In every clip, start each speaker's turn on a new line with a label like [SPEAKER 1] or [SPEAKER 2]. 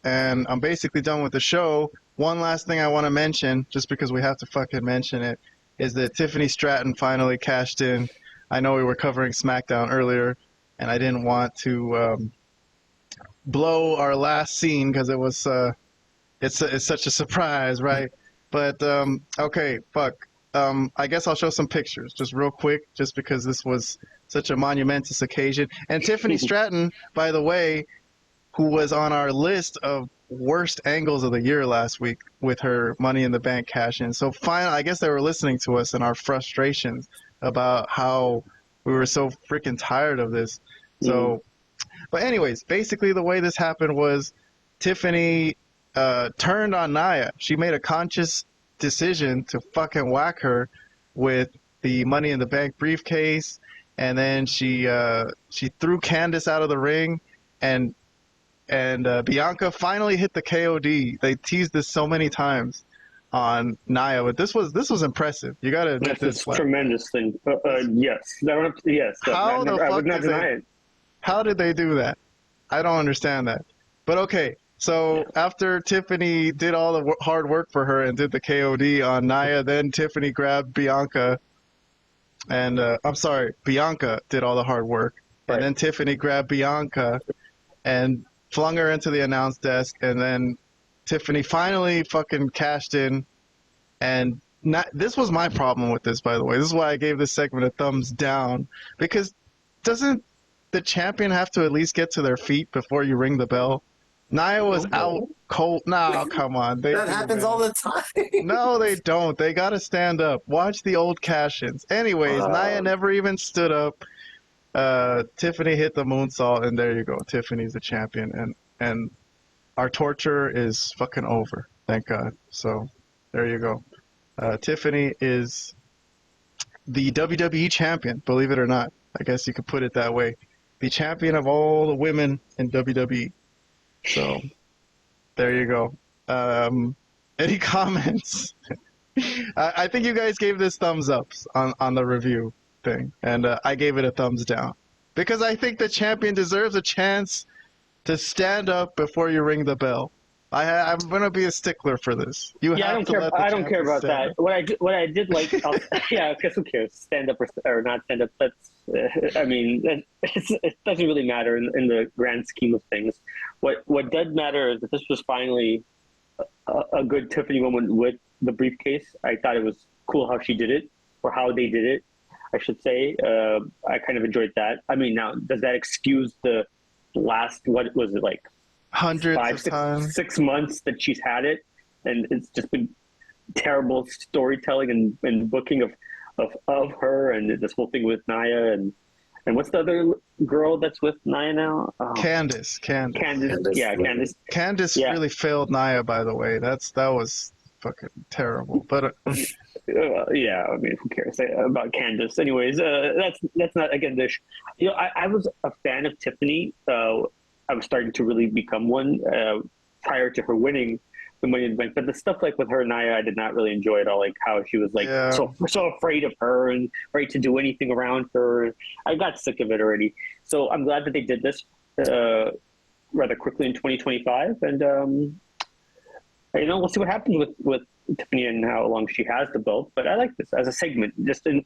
[SPEAKER 1] and I'm basically done with the show. One last thing I want to mention, just because we have to fucking mention it, is that Tiffany Stratton finally cashed in. I know we were covering SmackDown earlier, and I didn't want to blow our last scene because it was it's such a surprise, right? But okay, fuck. I guess I'll show some pictures just real quick, just because this was such a monumentous occasion. And Tiffany Stratton, by the way, who was on our list of worst angles of the year last week with her Money in the Bank cash-in. So finally, I guess they were listening to us and our frustrations about how we were so freaking tired of this. So, but anyways, basically the way this happened was Tiffany turned on Nia. She made a conscious decision to fucking whack her with the Money in the Bank briefcase, and then she threw Candice out of the ring, and Bianca finally hit the KOD. They teased this so many times on Nia, but this was impressive. You gotta admit
[SPEAKER 2] this. That's a tremendous thing. Yes. Yes.
[SPEAKER 1] How the fuck
[SPEAKER 2] I would not deny it.
[SPEAKER 1] How did they do that? I don't understand that. But okay, so after Tiffany did all the hard work for her and did the KOD on Nia, then Tiffany grabbed Bianca, and I'm sorry, Bianca did all the hard work,
[SPEAKER 2] right.
[SPEAKER 1] And then Tiffany grabbed Bianca and flung her into the announce desk, and then Tiffany finally fucking cashed in. And this was my problem with this, by the way. This is why I gave this segment a thumbs down, because doesn't the champion have to at least get to their feet before you ring the bell? Nia was out cold. No, come on.
[SPEAKER 3] That happens all the time.
[SPEAKER 1] No, they don't. They got to stand up. Watch the old cash-ins. Anyways, Nia never even stood up. Tiffany hit the moonsault, and there you go. Tiffany's the champion, and our torture is fucking over. Thank God. So there you go. Tiffany is the WWE champion, believe it or not. I guess you could put it that way. The champion of all the women in WWE. So there you go. Any comments? I think you guys gave this thumbs ups on the review thing, and I gave it a thumbs down because I think the champion deserves a chance to stand up before you ring the bell. I'm gonna be a stickler for this.
[SPEAKER 2] I don't care about that. What I did like, yeah, I guess who cares? Stand up or not stand up? That's I mean, it doesn't really matter in the grand scheme of things. What does matter is that this was finally a good Tiffany moment with the briefcase. I thought it was cool how she did it, or how they did it, I should say. I kind of enjoyed that. I mean, now, does that excuse the last, what was it, like,
[SPEAKER 1] hundreds of times,
[SPEAKER 2] 6 months that she's had it, and it's just been terrible storytelling and booking of her, and this whole thing with Nia, and what's the other girl that's with Nia now? Oh.
[SPEAKER 1] Candice.
[SPEAKER 2] Yeah, Candice.
[SPEAKER 1] Candice really failed Nia, by the way. That was fucking terrible. But
[SPEAKER 2] yeah, I mean, who cares about Candice? Anyways, that's not again. I was a fan of Tiffany. I was starting to really become one prior to her winning the Money in the Bank. But the stuff like with her and Nia, I did not really enjoy at all. Like how she was like so afraid of her and ready to do anything around her. I got sick of it already. So I'm glad that they did this rather quickly in 2025. And we'll see what happens with Tiffany and how long she has the belt. But I like this as a segment, just in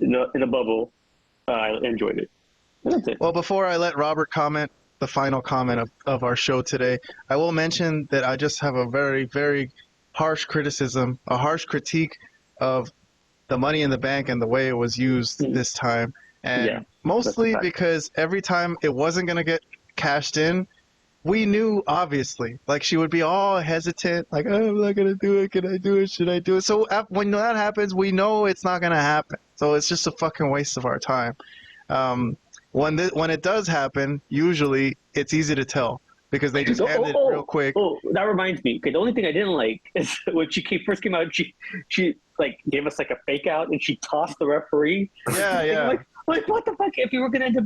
[SPEAKER 2] a bubble. I enjoyed it. That's it.
[SPEAKER 1] Well, before I let Robert comment, the final comment of our show today, I will mention that I just have a very, very harsh criticism, a harsh critique of the Money in the Bank and the way it was used this time. And mostly because every time it wasn't going to get cashed in, we knew, obviously, like she would be all hesitant, like, oh, I'm not going to do it. Can I do it? Should I do it? So when that happens, we know it's not going to happen. So it's just a fucking waste of our time. When it does happen, usually it's easy to tell because they just end it real quick.
[SPEAKER 2] Oh, that reminds me. Okay, the only thing I didn't like is when she first came out, she like gave us like a fake out and she tossed the referee.
[SPEAKER 1] Yeah.
[SPEAKER 2] like what the fuck? If you were gonna end up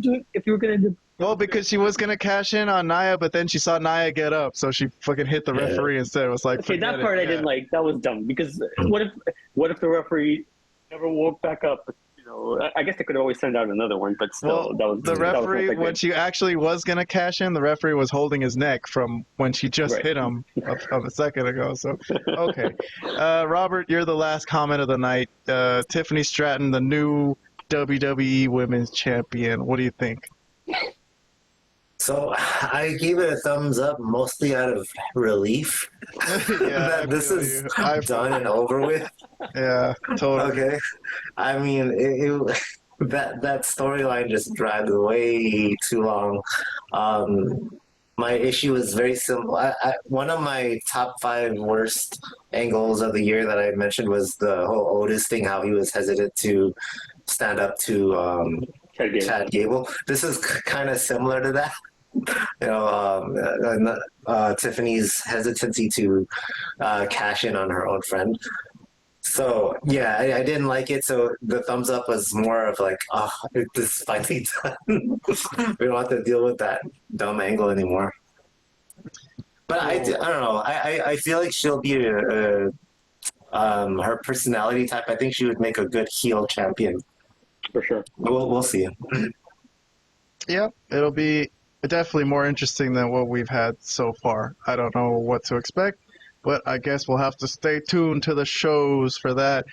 [SPEAKER 1] well, because she was gonna cash in on Nia, but then she saw Nia get up, so she fucking hit the referee instead. It was like,
[SPEAKER 2] okay, that part I didn't like. That was dumb because what if the referee never woke back up? I guess they could always send out another one, but still,
[SPEAKER 1] Well,
[SPEAKER 2] that was
[SPEAKER 1] the
[SPEAKER 2] that was
[SPEAKER 1] referee,
[SPEAKER 2] not that
[SPEAKER 1] when
[SPEAKER 2] good.
[SPEAKER 1] she actually was going to cash in, the referee was holding his neck from when she just
[SPEAKER 2] Right.
[SPEAKER 1] hit him a second ago. So, okay. Robert, you're the last comment of the night. Tiffany Stratton, the new WWE Women's Champion. What do you think?
[SPEAKER 3] So I gave it a thumbs up mostly out of relief
[SPEAKER 1] Yeah, I
[SPEAKER 3] that this
[SPEAKER 1] feel
[SPEAKER 3] is
[SPEAKER 1] you. I feel
[SPEAKER 3] done and over with.
[SPEAKER 1] Yeah, totally.
[SPEAKER 3] Okay. I mean, that storyline just dragged way too long. Um, my issue is very simple. One of my top five worst angles of the year that I mentioned was the whole Otis thing, how he was hesitant to stand up to Chad Gable. This is kind of similar to that. Tiffany's hesitancy to cash in on her own friend. So yeah, I didn't like it. So the thumbs up was more of like, oh, this is finally done. We don't have to deal with that dumb angle anymore. But I don't know. I feel like she'll be her personality type. I think she would make a good heel champion.
[SPEAKER 2] For sure.
[SPEAKER 3] We'll see.
[SPEAKER 1] Yeah, it'll be definitely more interesting than what we've had so far. I don't know what to expect, but I guess we'll have to stay tuned to the shows for that.